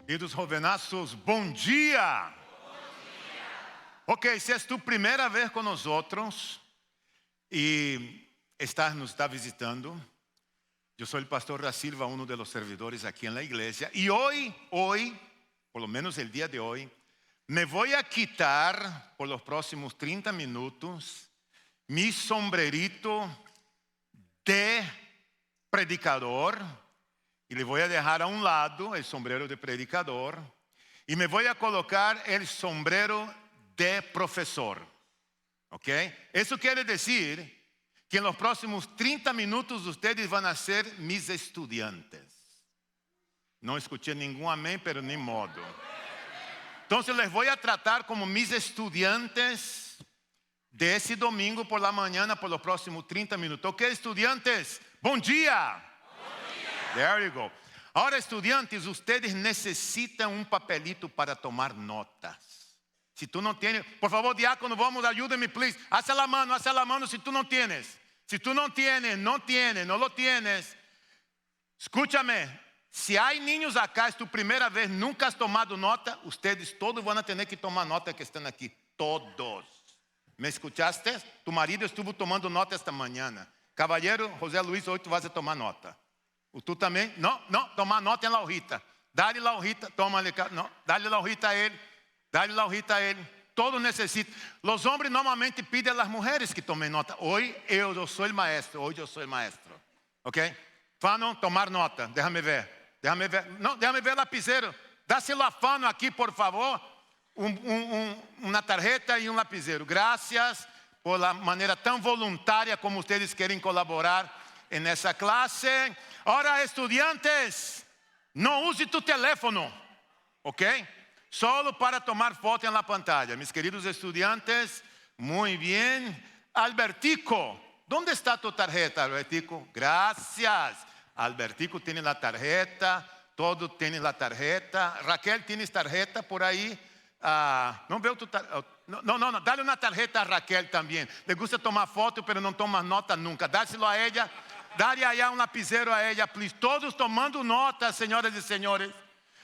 Queridos jovenazos, bom dia! Ok, se é tu primeira vez com nós e nos está visitando, eu sou o pastor da Silva, um dos servidores aqui na igreja, e hoje, por lo menos o dia de hoje, me vou a quitar por los próximos 30 minutos mi sombrerito de predicador y le voy a dejar a un lado el sombrero de predicador y me voy a colocar el sombrero de profesor. ¿Ok? Eso quiere decir que en los próximos 30 minutos ustedes van a ser mis estudiantes. No escuché ningún amén, pero ni modo. Entonces les voy a tratar como mis estudiantes de ese domingo por la mañana por los próximos 30 minutos. Ok, estudiantes, bom dia. There you go. Ahora, estudiantes, ustedes necesitan un papelito para tomar notas. Si tú no tienes, por favor, diácono, vamos, ayúdenme, please. Hace la mano si tú no tienes. Si tú no tienes, no lo tienes. Escúchame, si hay niños acá, es tu primera vez, nunca has tomado nota, ustedes todos van a tener que tomar nota que están aquí. Todos. ¿Me escuchaste? Tu marido estuvo tomando nota esta mañana. Caballero, José Luis, hoy tú vas a tomar nota. ¿Tú también? No, toma nota en la hojita. Dale la hojita, tómale, no, dale la hojita a él. Todos necesitan. Los hombres normalmente piden a las mujeres que tomen nota. Hoy yo soy el maestro, ¿Ok? Fano, tomar nota, déjame ver. No, déjame ver el lapicero. Dáselo a Fano aquí, por favor. Una tarjeta y un lapicero. Gracias por la manera tan voluntaria como ustedes quieren colaborar en esa clase. Ahora, estudiantes, no use tu teléfono, ¿ok? Solo para tomar foto en la pantalla. Mis queridos estudiantes, muy bien. Albertico, ¿dónde está tu tarjeta, Albertico? Gracias. Albertico tiene la tarjeta, todos tienen la tarjeta. Raquel, ¿tienes tarjeta por ahí? No veo tu tarjeta. No, dale una tarjeta a Raquel también. Le gusta tomar foto, pero no toma nota nunca. Dáselo a ella. Dale allá un lapicero a ella, please. Todos tomando nota, señoras y señores.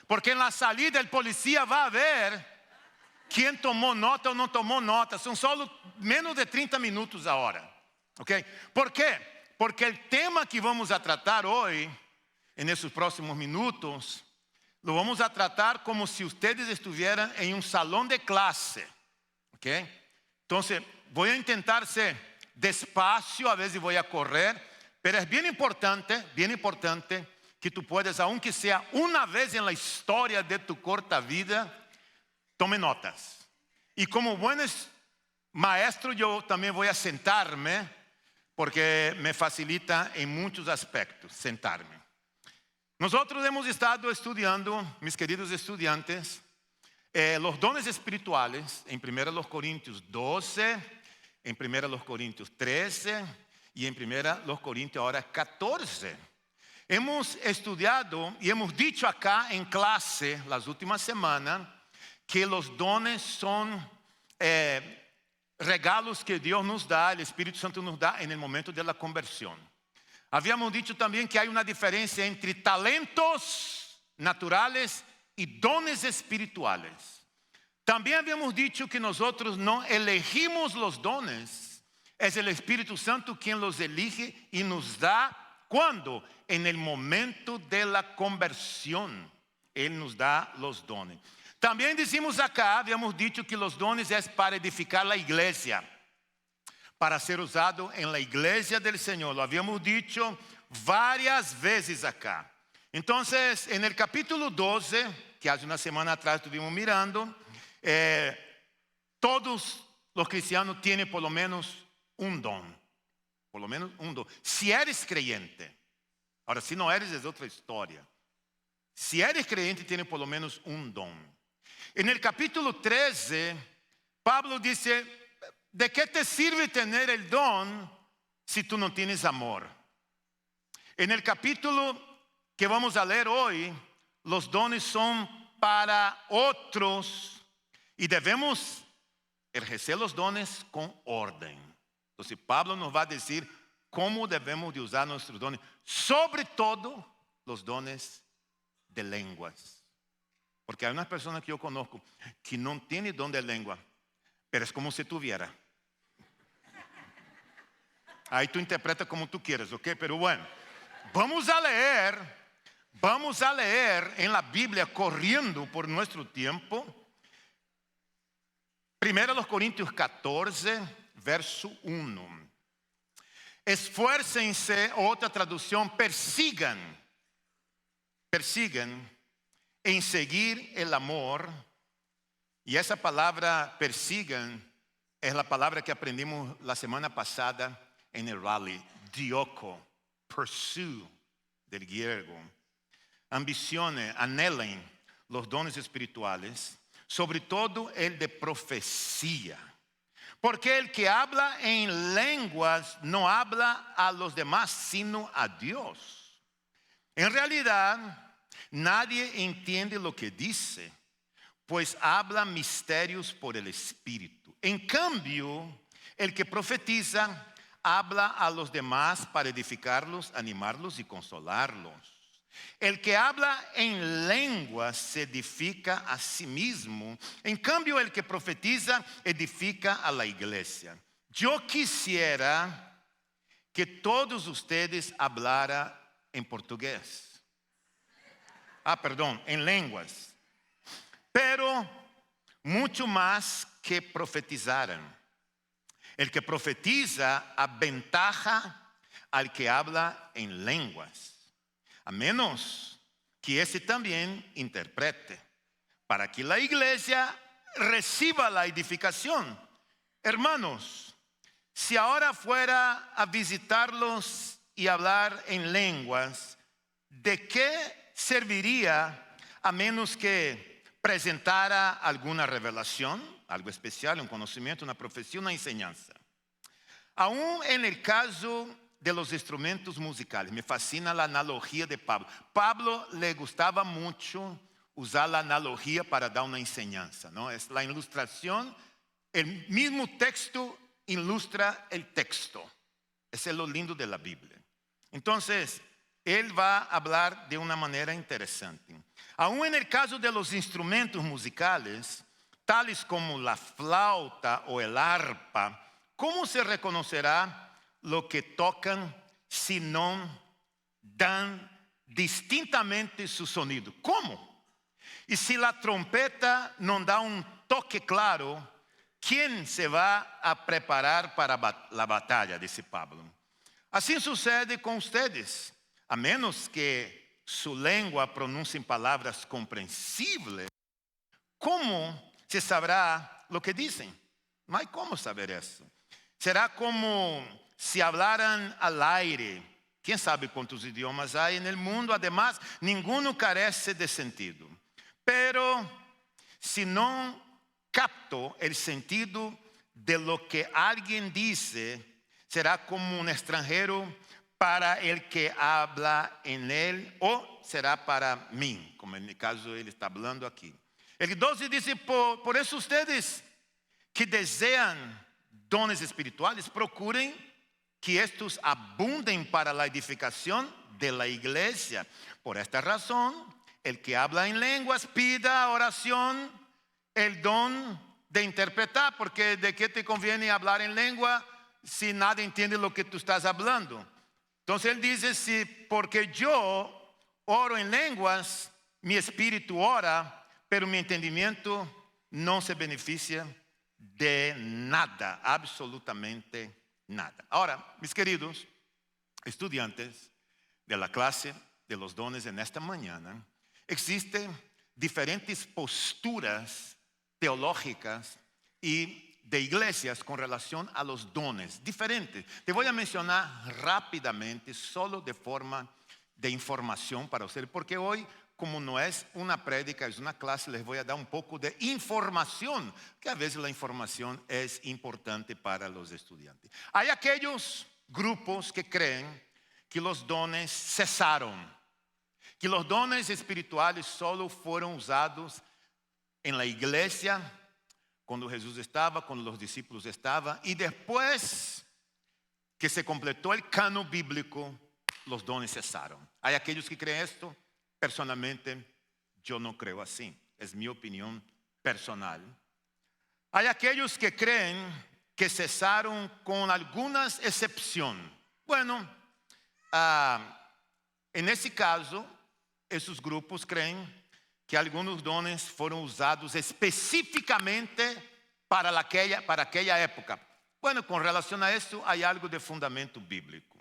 Porque en la salida el policía va a ver quién tomó nota o no tomó nota. Son solo menos de 30 minutos ahora. ¿Ok? ¿Por qué? Porque el tema que vamos a tratar hoy, en esos próximos minutos, lo vamos a tratar como si ustedes estuvieran en un salón de clase. ¿Ok? Entonces, voy a intentar ser despacio, a veces voy a correr. Pero es bien importante que tú puedas, aunque sea una vez en la historia de tu corta vida, tome notas. Y como buen maestro yo también voy a sentarme, porque me facilita en muchos aspectos sentarme. Nosotros hemos estado estudiando, mis queridos estudiantes, los dones espirituales en 1 Corintios 12, en 1 Corintios 13 y en 1 Corintios ahora 14. Hemos estudiado y hemos dicho acá en clase las últimas semanas que los dones son regalos que Dios nos da, el Espíritu Santo nos da en el momento de la conversión. Habíamos dicho también que hay una diferencia entre talentos naturales y dones espirituales. También habíamos dicho que nosotros no elegimos los dones. Es el Espíritu Santo quien los elige y nos da, ¿cuándo? En el momento de la conversión. Él nos da los dones. También decimos acá, habíamos dicho que los dones es para edificar la iglesia, para ser usado en la iglesia del Señor. Lo habíamos dicho varias veces acá. Entonces, en el capítulo 12, que hace una semana atrás estuvimos mirando, todos los cristianos tienen por lo menos un don. Por lo menos un don. Si eres creyente. Ahora, si no eres, es otra historia. Si eres creyente, tienes por lo menos un don. En el capítulo 13, Pablo dice, ¿de qué te sirve tener el don si tú no tienes amor? En el capítulo que vamos a leer hoy, los dones son para otros y debemos ejercer los dones con orden. Entonces Pablo nos va a decir cómo debemos de usar nuestros dones, sobre todo los dones de lenguas. Porque hay unas personas que yo conozco que no tienen don de lengua, pero es como si tuviera. Ahí tú interpretas como tú quieres, ¿ok? Pero bueno, vamos a leer en la Biblia, corriendo por nuestro tiempo. 1 Corintios 14, verso 1. Esfuércense, otra traducción, persigan en seguir el amor. Y esa palabra persigan es la palabra que aprendimos la semana pasada en el rally. Dioko, pursue, del griego. Ambicionen, anhelen los dones espirituales, sobre todo el de profecía. Porque el que habla en lenguas no habla a los demás, sino a Dios. En realidad, nadie entiende lo que dice, pues habla misterios por el Espíritu. En cambio, el que profetiza habla a los demás para edificarlos, animarlos y consolarlos. El que habla en lenguas se edifica a sí mismo. En cambio, el que profetiza edifica a la iglesia. Yo quisiera que todos ustedes hablaran en portugués. En lenguas. Pero mucho más que profetizaran. El que profetiza aventaja al que habla en lenguas. A menos que ese también interprete, para que la iglesia reciba la edificación. Hermanos, si ahora fuera a visitarlos y hablar en lenguas, ¿de qué serviría a menos que presentara alguna revelación, algo especial, un conocimiento, una profecía, una enseñanza? Aún en el caso de los instrumentos musicales, me fascina la analogía de Pablo. Pablo le gustaba mucho usar la analogía para dar una enseñanza, ¿no? Es la ilustración, el mismo texto ilustra el texto. Ese es lo lindo de la Biblia. Entonces, él va a hablar de una manera interesante. Aún en el caso de los instrumentos musicales, tales como la flauta o el arpa, ¿cómo se reconocerá lo que tocan si no dan distintamente su sonido? ¿Cómo? Y si la trompeta no da un toque claro, ¿quién se va a preparar para la batalla? Dice Pablo. Así sucede con ustedes. A menos que su lengua pronuncie palabras comprensibles, ¿cómo se sabrá lo que dicen? No hay cómo saber eso. Será como si hablaran al aire. ¿Quién sabe cuántos idiomas hay en el mundo? Además, ninguno carece de sentido. Pero si no capto el sentido de lo que alguien dice, será como un extranjero para el que habla en él, o será para mí, como en mi caso él está hablando aquí. El 12 dice, por eso ustedes que desean dones espirituales, procuren que estos abunden para la edificación de la iglesia. Por esta razón, el que habla en lenguas pida oración, el don de interpretar, porque ¿de qué te conviene hablar en lengua si nadie entiende lo que tú estás hablando? Entonces él dice, sí, porque yo oro en lenguas, mi espíritu ora, pero mi entendimiento no se beneficia de nada, absolutamente nada. Ahora, mis queridos estudiantes de la clase de los dones en esta mañana, existen diferentes posturas teológicas y de iglesias con relación a los dones diferentes. Te voy a mencionar rápidamente, solo de forma de información para ustedes, porque hoy, como no es una prédica, es una clase, les voy a dar un poco de información, que a veces la información es importante para los estudiantes. Hay aquellos grupos que creen que los dones cesaron, que los dones espirituales solo fueron usados en la iglesia cuando Jesús estaba, cuando los discípulos estaban, y después que se completó el canon bíblico, los dones cesaron. Hay aquellos que creen esto. Personalmente, yo no creo así. es mi opinión personal. Hay aquellos que creen que cesaron con algunas excepciones. Bueno, en ese caso, esos grupos creen que algunos dones fueron usados específicamente para aquella época. Bueno, con relación a esto hay algo de fundamento bíblico.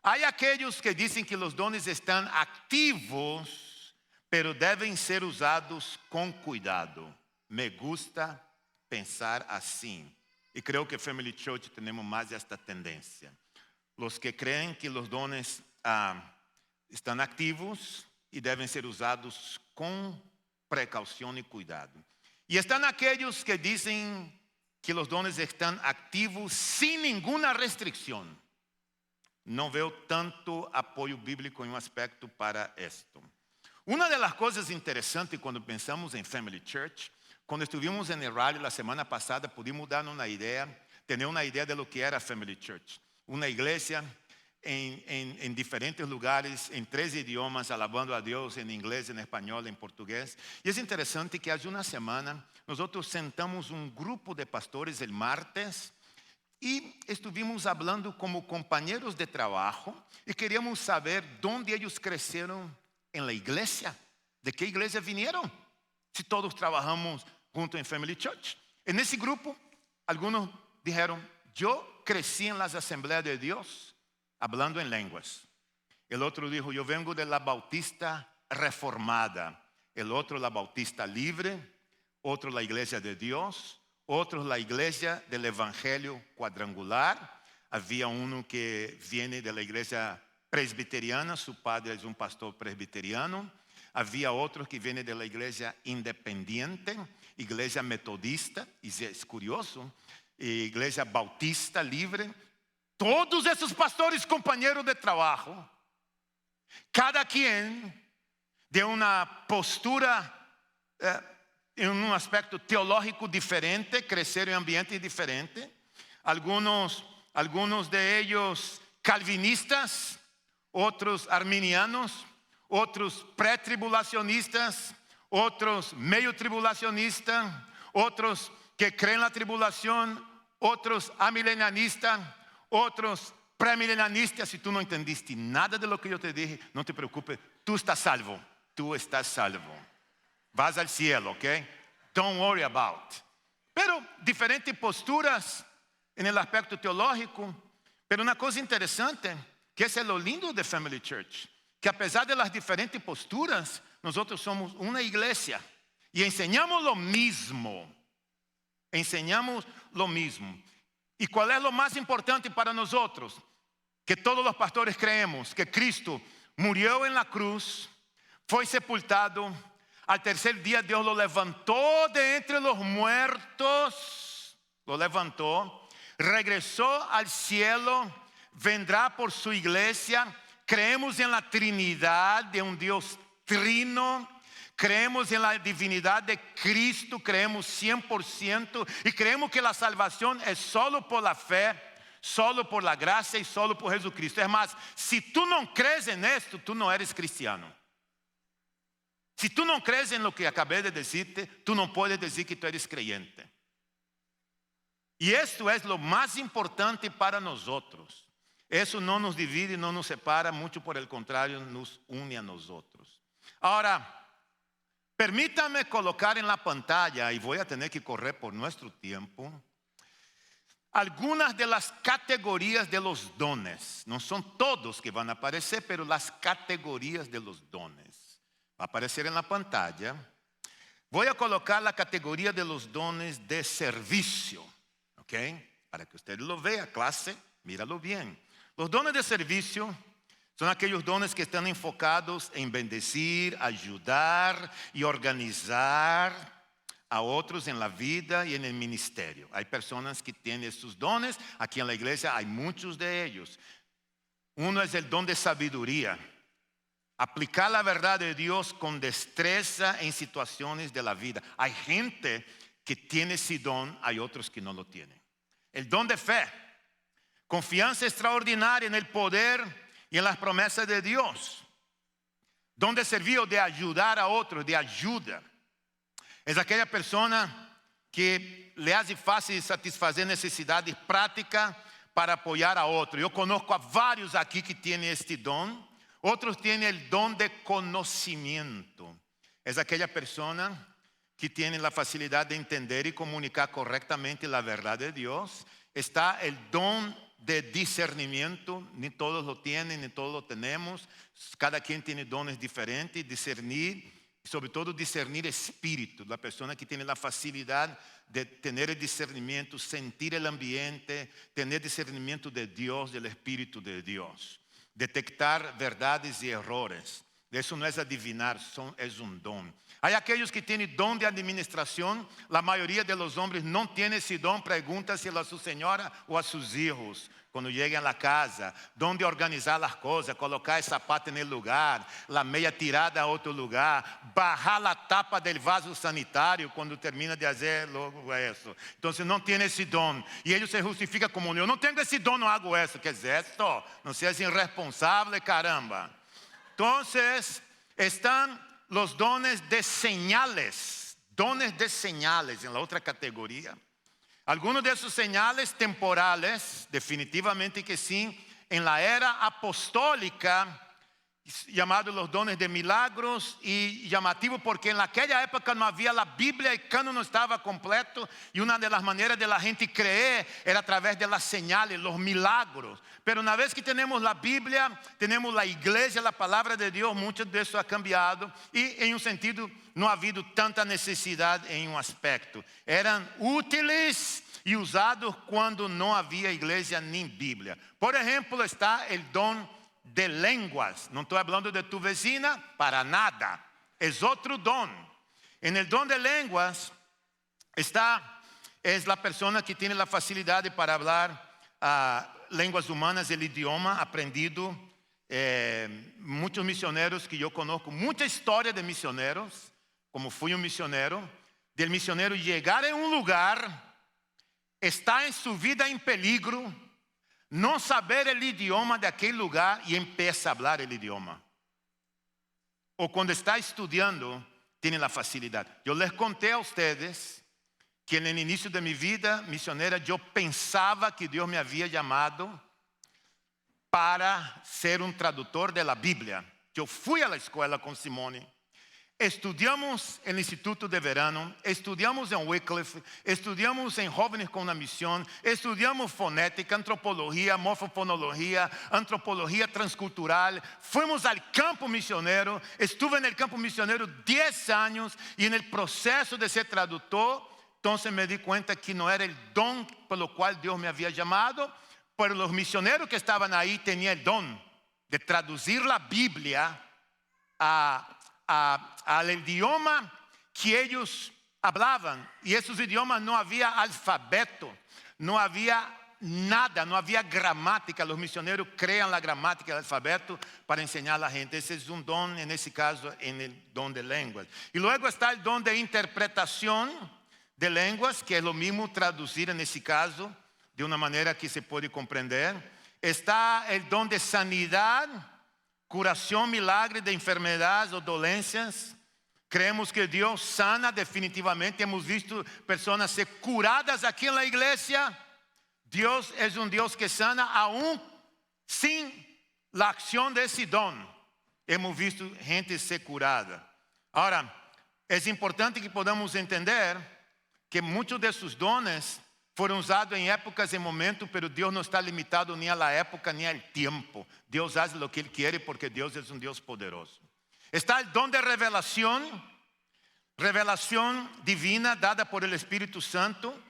Hay aquellos que dicen que los dones están activos, pero deben ser usados con cuidado. Me gusta pensar así. Y creo que Family Church tenemos más de esta tendencia. Los que creen que los dones están activos y deben ser usados con precaución y cuidado. Y están aquellos que dicen que los dones están activos sin ninguna restricción. No veo tanto apoyo bíblico en un aspecto para esto. Una de las cosas interesantes cuando pensamos en Family Church, cuando estuvimos en el rally la semana pasada, pudimos darnos una idea, tener una idea de lo que era Family Church. Una iglesia en diferentes lugares, en 3 idiomas, alabando a Dios en inglés, en español, en portugués. Y es interesante que hace una semana nosotros sentamos un grupo de pastores el martes y estuvimos hablando como compañeros de trabajo y queríamos saber dónde ellos crecieron en la iglesia, de qué iglesia vinieron, si todos trabajamos juntos en Family Church. En ese grupo, algunos dijeron, yo crecí en las asambleas de Dios, hablando en lenguas. El otro dijo, yo vengo de la Bautista Reformada. El otro, la Bautista Libre. Otro, la Iglesia de Dios. Otro, la Iglesia del Evangelio Cuadrangular. Había uno que viene de la Iglesia Presbiteriana. Su padre es un pastor presbiteriano. Había otro que viene de la Iglesia Independiente. Iglesia Metodista. Y es curioso. Iglesia Bautista Libre. Todos esos pastores compañeros de trabajo, cada quien de una postura en un aspecto teológico diferente, crecieron en ambientes diferentes. Algunos de ellos calvinistas, otros arminianos, otros pretribulacionistas, otros medio tribulacionistas, otros que creen la tribulación, otros amilenianistas, otros premilenianistas. Si tú no entendiste nada de lo que yo te dije, no te preocupes, tú estás salvo, vas al cielo, ¿ok? Don't worry about. Pero diferentes posturas en el aspecto teológico. Pero una cosa interesante, que es lo lindo de Family Church, que a pesar de las diferentes posturas, nosotros somos una iglesia y enseñamos lo mismo. ¿Y cuál es lo más importante para nosotros? Que todos los pastores creemos que Cristo murió en la cruz, fue sepultado, al tercer día Dios lo levantó de entre los muertos, regresó al cielo, vendrá por su iglesia. Creemos en la Trinidad de un Dios trino. Creemos en la divinidad de Cristo, creemos 100% y creemos que la salvación es solo por la fe, solo por la gracia y solo por Jesucristo. Es más, si tú no crees en esto, tú no eres cristiano. Si tú no crees en lo que acabé de decirte, tú no puedes decir que tú eres creyente. Y esto es lo más importante para nosotros. Eso no nos divide, no nos separa, mucho por el contrario, nos une a nosotros. Ahora, permítame colocar en la pantalla, y voy a tener que correr por nuestro tiempo, algunas de las categorías de los dones. No son todos que van a aparecer, pero las categorías de los dones. Va a aparecer en la pantalla. Voy a colocar la categoría de los dones de servicio. ¿Ok? Para que usted lo vea, clase, míralo bien. Los dones de servicio son aquellos dones que están enfocados en bendecir, ayudar y organizar a otros en la vida y en el ministerio. Hay personas que tienen estos dones. Aquí en la iglesia hay muchos de ellos. Uno es el don de sabiduría. Aplicar la verdad de Dios con destreza en situaciones de la vida. Hay gente que tiene ese don, hay otros que no lo tienen. El don de fe. Confianza extraordinaria en el poder y en las promesas de Dios. Donde servió de ayudar a otros, de ayuda. Es aquella persona que le hace fácil satisfazer necessidades práticas para apoyar a otro. Yo conozco a varios aquí que tienen este don. Otros tienen el don de conocimiento. Es aquella persona que tiene la facilidad de entender y comunicar correctamente la verdad de Dios. Está el don de discernimiento. Ni todos lo tienen, ni todos lo tenemos. Cada quien tiene dones diferentes. Discernir, sobre todo discernir espíritu. La persona que tiene la facilidad de tener el discernimiento, sentir el ambiente, tener discernimiento de Dios, del Espíritu de Dios. Detectar verdades y errores. Eso no es adivinar, es un don. Hay aquellos que tienen don de administración. La mayoría de los hombres no tiene ese don. Pregúntaselo a su señora o a sus hijos cuando lleguen a la casa. Dónde organizar las cosas, colocar el zapato en el lugar, la meia tirada a otro lugar, bajar la tapa del vaso sanitario cuando termina de hacer eso. Entonces no tiene ese don. Y ellos se justifican como: yo no tengo ese don, no hago eso. ¿Qué es esto? No seas irresponsable, caramba. Entonces están los dones de señales. Dones de señales en la otra categoría. Algunos de esos señales temporales, definitivamente que sí, en la era apostólica, llamados los dones de milagros, y llamativo porque en aquella época no había la Biblia, el canon no estaba completo, y una de las maneras de la gente creer era a través de las señales, los milagros. Pero una vez que tenemos la Biblia, tenemos la iglesia, la palabra de Dios, mucho de eso ha cambiado, y en un sentido no ha habido tanta necesidad en un aspecto. Eran útiles y usados cuando no había iglesia ni Biblia. Por ejemplo, está el don de lenguas. No estoy hablando de tu vecina para nada. Es otro don. En el don de lenguas es la persona que tiene la facilidad para hablar lenguas humanas, el idioma aprendido. Muchos misioneros que yo conozco, mucha historia de misioneros, como fui un misionero, del misionero llegar en un lugar, está en su vida en peligro, no saber el idioma de aquel lugar y empieza a hablar el idioma. O cuando está estudiando, tiene la facilidad. Yo les conté a ustedes que en el inicio de mi vida misionera yo pensaba que Dios me había llamado para ser un traductor de la Biblia. Yo fui a la escuela con Simone. Estudiamos en el Instituto de Verano, estudiamos en Wycliffe, estudiamos en Jóvenes con una Misión, estudiamos fonética, antropología, morfofonología, antropología transcultural. Fuimos al campo misionero, estuve en el campo misionero 10 años y en el proceso de ser traductor, entonces me di cuenta que no era el don por lo cual Dios me había llamado, pero los misioneros que estaban ahí tenían el don de traducir la Biblia al idioma que ellos hablaban. Y esos idiomas no había alfabeto, no había nada, no había gramática. Los misioneros crean la gramática, el alfabeto para enseñar a la gente. Ese es un don, en ese caso, en el don de lenguas. Y luego está el don de interpretación de lenguas, que es lo mismo traducir en ese caso de una manera que se puede comprender. Está el don de sanidad, curación, milagre de enfermedades o dolencias. Creemos que Dios sana definitivamente. Hemos visto personas ser curadas aquí en la iglesia. Dios es un Dios que sana aún sin la acción de ese don. Hemos visto gente ser curada. Ahora, es importante que podamos entender que muchos de sus dones fueron usados en épocas y momentos, pero Dios no está limitado ni a la época ni al tiempo. Dios hace lo que Él quiere porque Dios es un Dios poderoso. Está el don de revelación divina dada por el Espíritu Santo,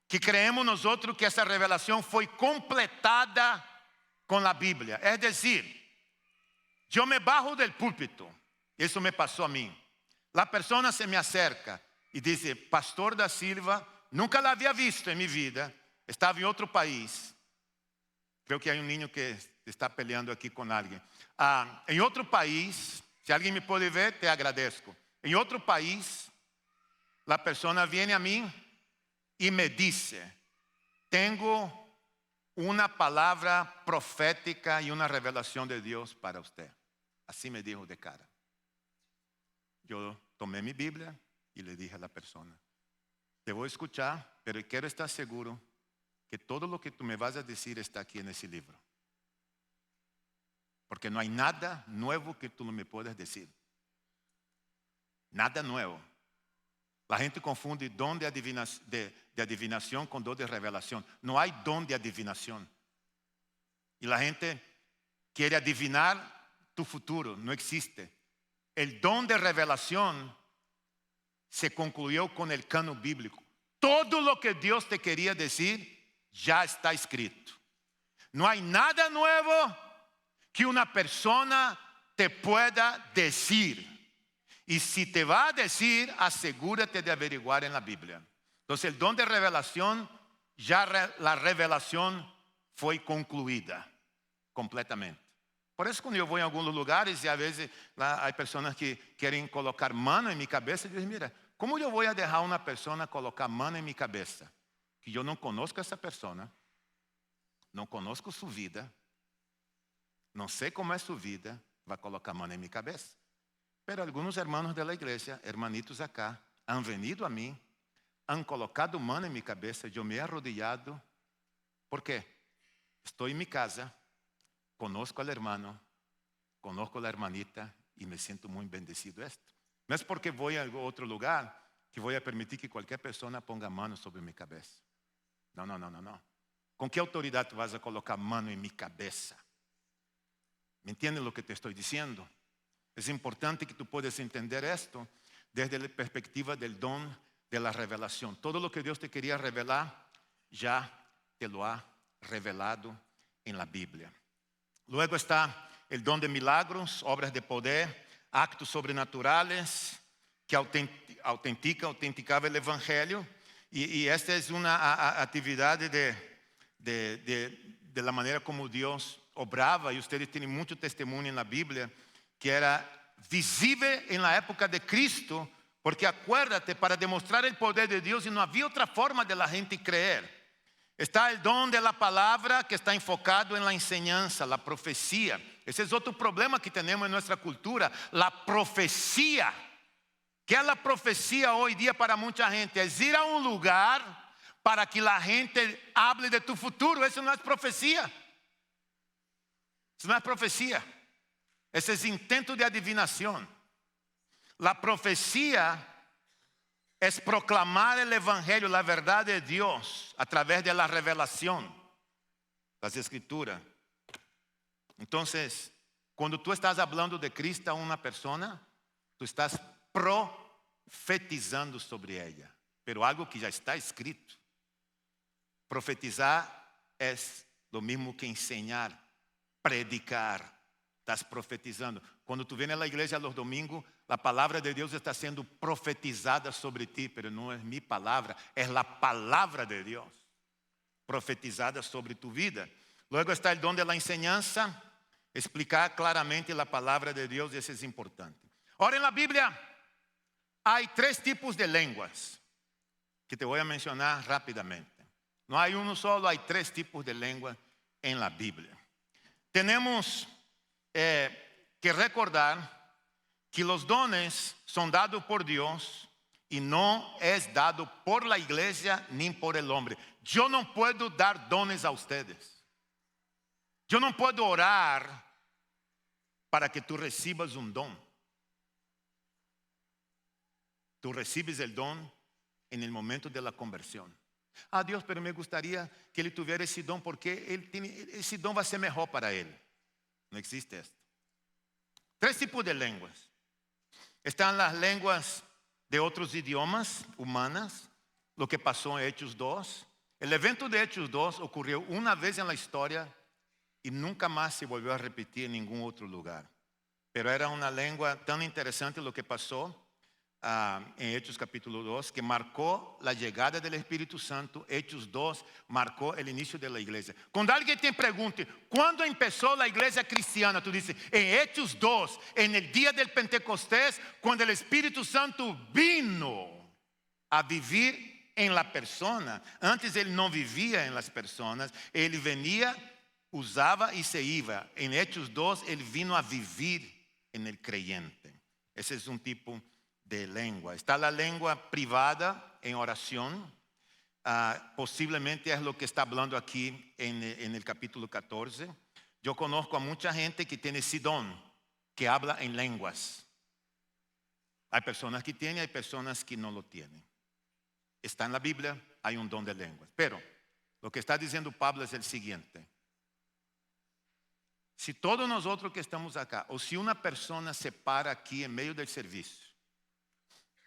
que creemos nosotros que esa revelación fue completada con la Biblia. Es decir, yo me bajo del púlpito, eso me pasó a mí. La persona se me acerca y dice: Pastor da Silva, nunca la había visto en mi vida, estaba en otro país. Creo que hay un niño que está peleando aquí con alguien. En otro país, si alguien me puede ver, te agradezco. En otro país, la persona viene a mí y me dice: tengo una palabra profética y una revelación de Dios para usted. Así me dijo de cara. Yo tomé mi Biblia, y le dije a la persona, te voy a escuchar, pero quiero estar seguro que todo lo que tú me vas a decir está aquí en ese libro. Porque no hay nada nuevo que tú no me puedas decir. Nada nuevo. La gente confunde don de adivinación con don de revelación. No hay don de adivinación. Y la gente quiere adivinar tu futuro. No existe. El don de revelación se concluyó con el canon bíblico. Todo lo que Dios te quería decir ya está escrito. No hay nada nuevo que una persona te pueda decir. Y si te va a decir, asegúrate de averiguar en la Biblia. Entonces el don de revelación, ya la revelación fue concluida completamente. Por eso cuando yo voy a algunos lugares y a veces hay personas que quieren colocar mano en mi cabeza, yo digo, mira, ¿cómo yo voy a dejar a una persona colocar mano en mi cabeza? Que yo no conozco a esa persona, no conozco su vida, no sé cómo es su vida, va a colocar mano en mi cabeza. Pero algunos hermanos de la iglesia, hermanitos acá, han venido a mí, han colocado mano en mi cabeza, yo me he arrodillado. ¿Por qué? Estoy en mi casa, conozco al hermano, conozco a la hermanita y me siento muy bendecido esto. No es porque voy a otro lugar que voy a permitir que cualquier persona ponga mano sobre mi cabeza. No. ¿Con qué autoridad tú vas a colocar mano en mi cabeza? ¿Me entiendes lo que te estoy diciendo? Es importante que tú puedas entender esto desde la perspectiva del don de la revelación. Todo lo que Dios te quería revelar, ya te lo ha revelado en la Biblia. Luego está el don de milagros, obras de poder, actos sobrenaturales que autenticaba el Evangelio. Y esta es una actividad de la manera como Dios obraba. Y ustedes tienen mucho testimonio en la Biblia que era visible en la época de Cristo, porque acuérdate, para demostrar el poder de Dios, y no había otra forma de la gente creer. Está el don de la palabra que está enfocado en la enseñanza, la profecía. Ese es otro problema que tenemos en nuestra cultura, la profecía. ¿Qué es la profecía hoy día para mucha gente? Es ir a un lugar para que la gente hable de tu futuro. Eso no es profecía. Eso no es profecía. Ese es intento de adivinación. La profecía es proclamar el evangelio, la verdad de Dios a través de la revelación, las escrituras. Entonces, cuando tú estás hablando de Cristo a una persona, tú estás profetizando sobre ella, pero algo que ya está escrito. Profetizar es lo mismo que enseñar, predicar. Estás profetizando. Cuando tú vienes a la iglesia los domingos, la palabra de Dios está siendo profetizada sobre ti, pero no es mi palabra, es la palabra de Dios profetizada sobre tu vida. Luego está el don de la enseñanza, explicar claramente la palabra de Dios, y eso es importante. Ahora en la Biblia hay 3 tipos de lenguas que te voy a mencionar rápidamente. No hay uno solo, hay 3 tipos de lengua en la Biblia. Tenemos que recordar que los dones son dados por Dios y no es dado por la iglesia ni por el hombre. Yo no puedo dar dones a ustedes. Yo no puedo orar para que tú recibas un don. Tú recibes el don en el momento de la conversión. Ah, Dios, pero me gustaría que él tuviera ese don porque ese don va a ser mejor para él. No existe esto. 3 tipos de lenguas. Están las lenguas de otros idiomas humanas, lo que pasó en Hechos 2. El evento de Hechos 2 ocurrió una vez en la historia y nunca más se volvió a repetir en ningún otro lugar. Pero era una lengua tan interesante lo que pasó en Hechos capítulo 2, que marcó la llegada del Espíritu Santo. Hechos 2 marcó el inicio de la iglesia. Cuando alguien te pregunte, ¿cuándo empezó la iglesia cristiana? Tú dices, en Hechos 2, en el día del Pentecostés, cuando el Espíritu Santo vino a vivir en la persona. Antes él no vivía en las personas, él venía, usaba y se iba. En Hechos 2, él vino a vivir en el creyente. Ese es un tipo de lengua. Está la lengua privada en oración. Posiblemente es lo que está hablando aquí en el capítulo 14. Yo conozco a mucha gente que tiene ese don, que habla en lenguas. Hay personas que tienen, hay personas que no lo tienen. Está en la Biblia, hay un don de lenguas. Pero lo que está diciendo Pablo es el siguiente. Si todos nosotros que estamos acá, o si una persona se para aquí en medio del servicio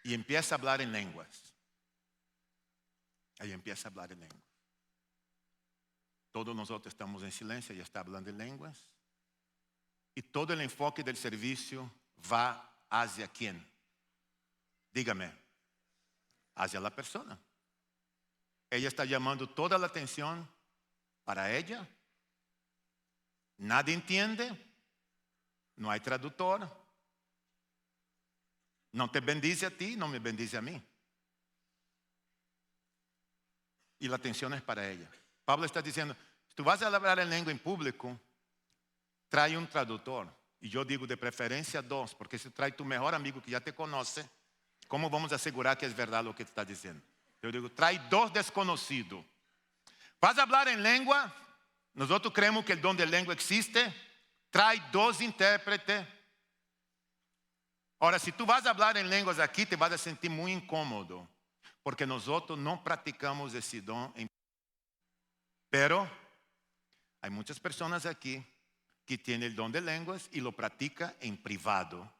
y empieza a hablar en lenguas, ahí empieza a hablar en lenguas. Todos nosotros estamos en silencio y está hablando en lenguas. Y todo el enfoque del servicio va hacia quién. Dígame, hacia la persona. Ella está llamando toda la atención para ella. Nadie entiende. No hay traductor. No te bendice a ti, no me bendice a mí. Y la atención es para ella. Pablo está diciendo, si tú vas a hablar en lengua en público, trae un traductor. Y yo digo de preferencia 2, porque si trae tu mejor amigo que ya te conoce, ¿cómo vamos a asegurar que es verdad lo que te está diciendo? Yo digo, trae 2 desconocidos. Vas a hablar en lengua, nosotros creemos que el don de lengua existe, trae 2 intérpretes. Ahora, si tú vas a hablar en lenguas aquí, te vas a sentir muy incómodo, porque nosotros no practicamos ese don. Pero hay muchas personas aquí que tienen el don de lenguas y lo practican en privado,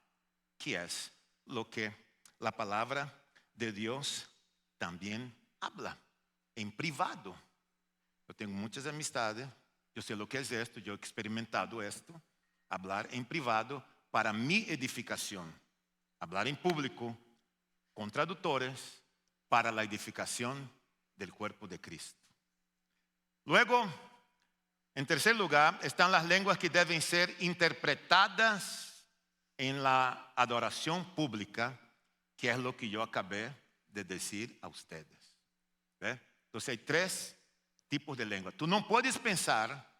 que es lo que la palabra de Dios también habla, en privado. Yo tengo muchas amistades, yo sé lo que es esto, yo he experimentado esto, hablar en privado para mi edificación, hablar en público con traductores para la edificación del cuerpo de Cristo. Luego, en tercer lugar, están las lenguas que deben ser interpretadas en la adoración pública, que es lo que yo acabé de decir a ustedes. ¿Ve? Entonces hay 3 tipos de lengua. Tú no puedes pensar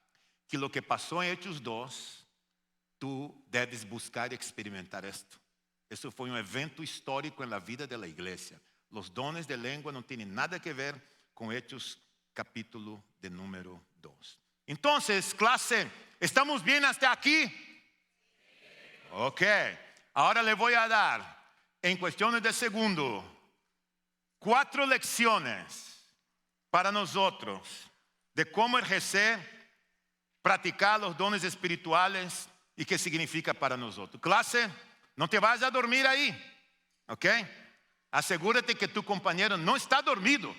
que lo que pasó en Hechos 2, tú debes buscar y experimentar esto. Eso fue un evento histórico en la vida de la iglesia. Los dones de lengua no tienen nada que ver con Hechos capítulo de número 2. Entonces, clase, ¿estamos bien hasta aquí? Ok, ahora le voy a dar en cuestiones de segundo 4 lecciones para nosotros de cómo ejercer, practicar los dones espirituales y qué significa para nosotros. Clase, no te vayas a dormir ahí, ok. Asegúrate que tu compañero no está dormido.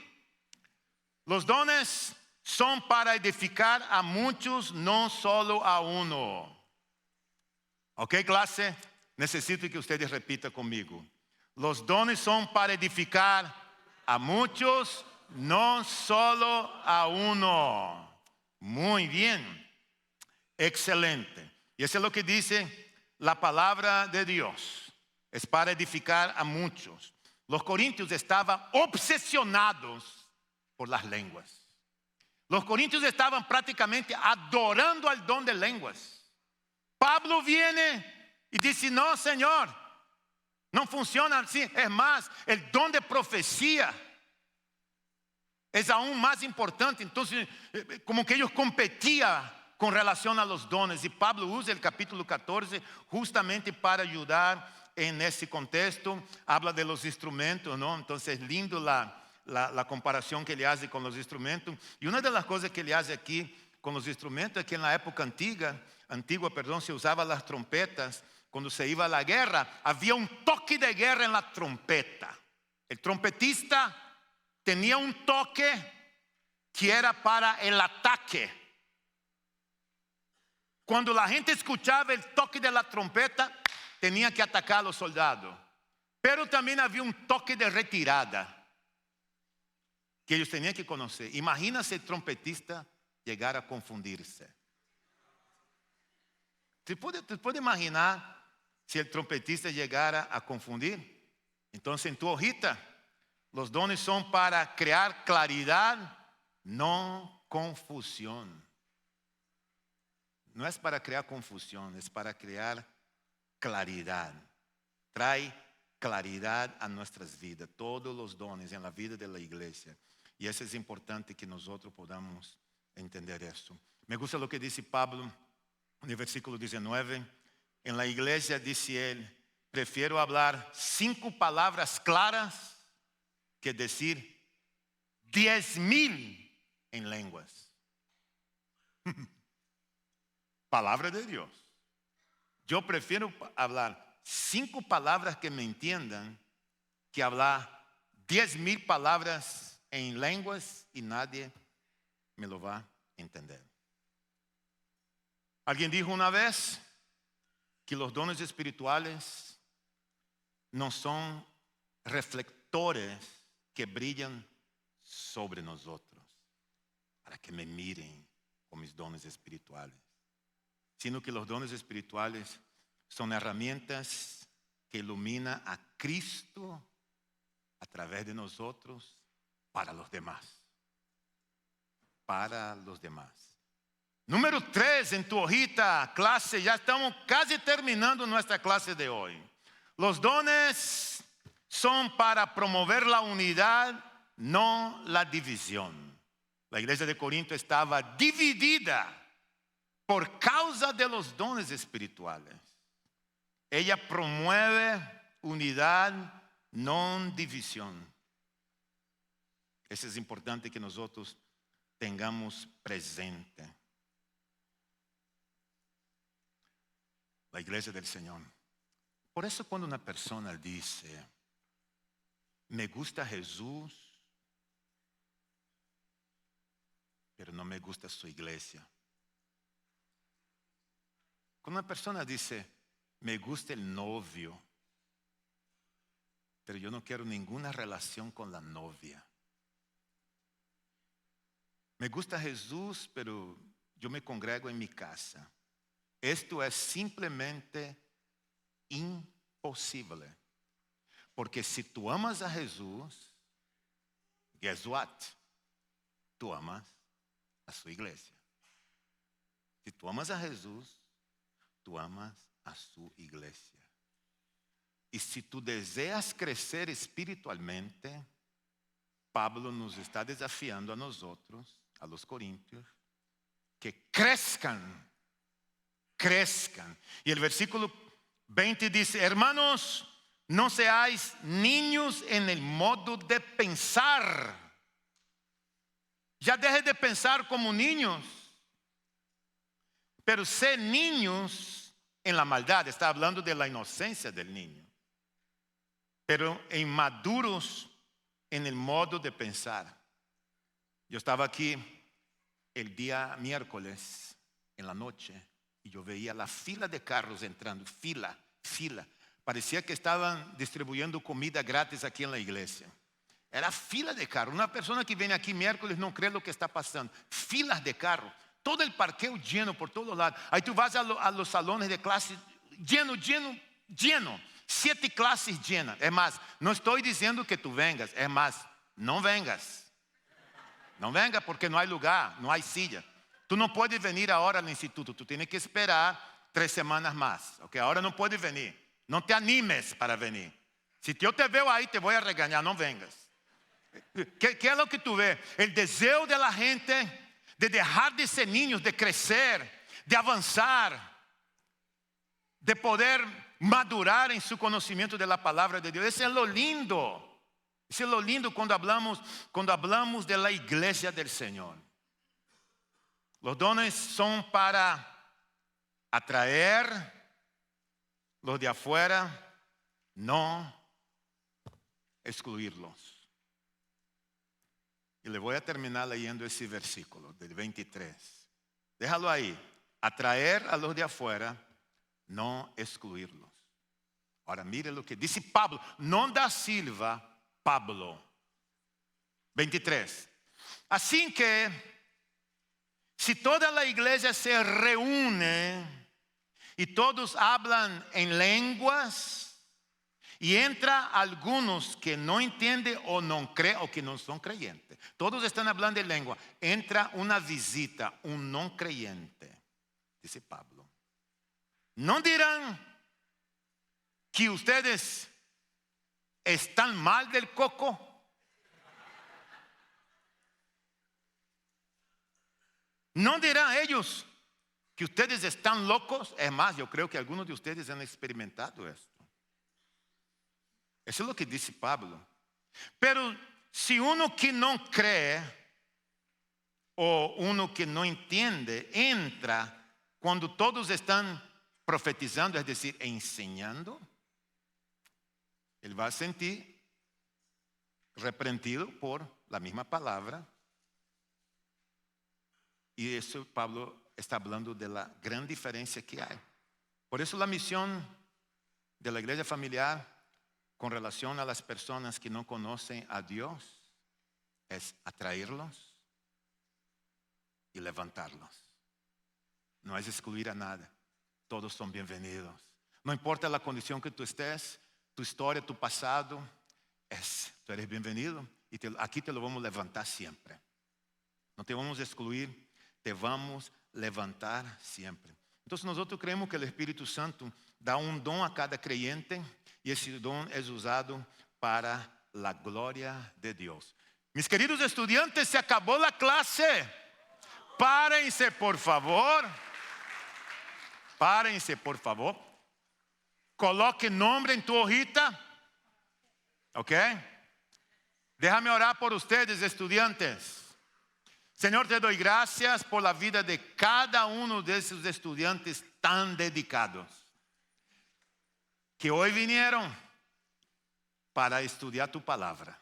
Los dones son para edificar a muchos, no solo a uno. Ok, clase, necesito que ustedes repitan conmigo. Los dones son para edificar a muchos, no solo a uno. Muy bien, excelente. Y eso es lo que dice la palabra de Dios. Es para edificar a muchos. Los corintios estaban obsesionados por las lenguas. Los corintios estaban prácticamente adorando al don de lenguas. Pablo viene y dice, no, Señor, no funciona así. Es más, el don de profecía es aún más importante. Entonces, como que ellos competían con relación a los dones. Y Pablo usa el capítulo 14 justamente para ayudar en ese contexto. Habla de los instrumentos, ¿no? Entonces, lindo la comparación que ele hace con los instrumentos. Y una de las cosas que ele hace aquí con los instrumentos es que en la época antigua, se usaban las trompetas. Cuando se iba a la guerra, había un toque de guerra en la trompeta. El trompetista tenía un toque que era para el ataque. Cuando la gente escuchaba el toque de la trompeta, tenía que atacar a los soldados. Pero también había un toque de retirada que ellos tenían que conocer. Imagina si el trompetista llegara a confundirse. ¿Te puede imaginar si el trompetista llegara a confundir? Entonces en tu hojita, los dones son para crear claridad, no confusión. No es para crear confusión, es para crear claridad. Trae claridad a nuestras vidas, todos los dones en la vida de la iglesia. Y eso es importante que nosotros podamos entender esto. Me gusta lo que dice Pablo en el versículo 19. En la iglesia dice él, prefiero hablar 5 palabras claras que decir 10,000 en lenguas. Palabra de Dios. Yo prefiero hablar 5 palabras que me entiendan que hablar 10,000 palabras en lenguas y nadie me lo va a entender. Alguien dijo una vez que los dones espirituales no son reflectores que brillan sobre nosotros para que me miren con mis dones espirituales, sino que los dones espirituales son herramientas que iluminan a Cristo a través de nosotros para los demás. Para los demás. Número 3 en tu hojita, clase, ya estamos casi terminando nuestra clase de hoy. Los dones son para promover la unidad, no la división. La iglesia de Corinto estaba dividida por causa de los dones espirituales. Ella promueve unidad, no división. Eso es importante que nosotros tengamos presente. La iglesia del Señor. Por eso cuando una persona dice, me gusta Jesús, pero no me gusta su iglesia. Cuando una persona dice, me gusta el novio, pero yo no quiero ninguna relación con la novia. Me gusta Jesús, pero yo me congrego en mi casa. Esto es simplemente imposible. Porque si tú amas a Jesús, guess what? Tú amas a su iglesia. Si tú amas a Jesús, tú amas a su iglesia. Y si tú deseas crecer espiritualmente, Pablo nos está desafiando a nosotros, a los corintios, que crezcan. Y el versículo 20 dice, hermanos, no seáis niños en el modo de pensar. Ya deje de pensar como niños, pero sé niños en la maldad. Está hablando de la inocencia del niño, pero inmaduros en el modo de pensar. Yo estaba aquí el día miércoles en la noche y yo veía la fila de carros entrando, fila. Parecía que estaban distribuyendo comida gratis aquí en la iglesia. Era fila de carros. Una persona que viene aquí miércoles no cree lo que está pasando. Filas de carros. Todo el parqueo lleno por todos lados. Ahí tú vas a los salones de clase lleno. 7 clases llenas. Es más, no estoy diciendo que tú vengas. Es más, no vengas. No vengas porque no hay lugar, no hay silla. Tú no puedes venir ahora al instituto. Tú tienes que esperar 3 semanas más. Okay, ahora no puedes venir. No te animes para venir. Si yo te veo ahí, te voy a regañar. No vengas. ¿Qué es lo que tú ves? El deseo de la gente de dejar de ser niños, de crecer, de avanzar, de poder madurar en su conocimiento de la palabra de Dios. Eso es lo lindo. Eso es lo lindo cuando hablamos de la iglesia del Señor. Los dones son para atraer los de afuera, no excluirlos. Y le voy a terminar leyendo ese versículo del 23. Déjalo ahí. Atraer a los de afuera, no excluirlos. Ahora mire lo que dice Pablo. No da Silva, Pablo. 23. Así que, si toda la iglesia se reúne y todos hablan en lenguas, y entra algunos que no entienden o no creen o que no son creyentes. Todos están hablando en lengua. Entra una visita, un no creyente, dice Pablo. No dirán que ustedes están mal del coco. ¿No dirán ellos que ustedes están locos? Es más, yo creo que algunos de ustedes han experimentado esto. Eso es lo que dice Pablo. Pero si uno que no cree o uno que no entiende entra cuando todos están profetizando, es decir, enseñando, él va a sentir reprendido por la misma palabra. Y eso Pablo está hablando de la gran diferencia que hay. Por eso la misión de la iglesia familiar con relación a las personas que no conocen a Dios es atraerlos y levantarlos. No es excluir a nada. Todos son bienvenidos. No importa la condición que tú estés, tu historia, tu pasado, tú eres bienvenido y aquí te lo vamos a levantar siempre. No te vamos a excluir. Te vamos a levantar siempre. Entonces nosotros creemos que el Espíritu Santo da un don a cada creyente y ese don es usado para la gloria de Dios. Mis queridos estudiantes, se acabó la clase. Párense, por favor. Párense, por favor. Coloque nombre en tu hojita. ¿Ok? Déjame orar por ustedes, estudiantes. Señor, te doy gracias por la vida de cada uno de esos estudiantes tan dedicados que hoy vinieron para estudiar tu palabra.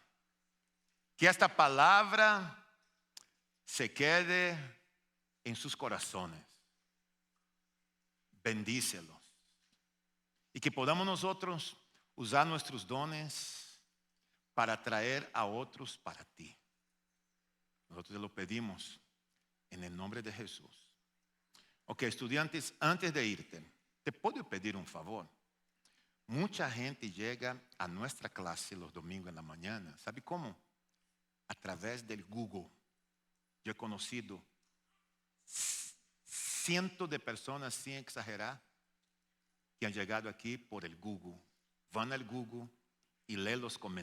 Que esta palabra se quede en sus corazones. Bendícelos. Y que podamos nosotros usar nuestros dones para atraer a otros para ti. Nosotros te lo pedimos en el nombre de Jesús. Ok, estudiantes, antes de irte, te puedo pedir un favor. Mucha gente llega a nuestra clase los domingos en la mañana. ¿Sabe cómo? A través del Google. Yo he conocido cientos de personas, sin exagerar, que han llegado aquí por el Google. Van al Google y leen los comentarios.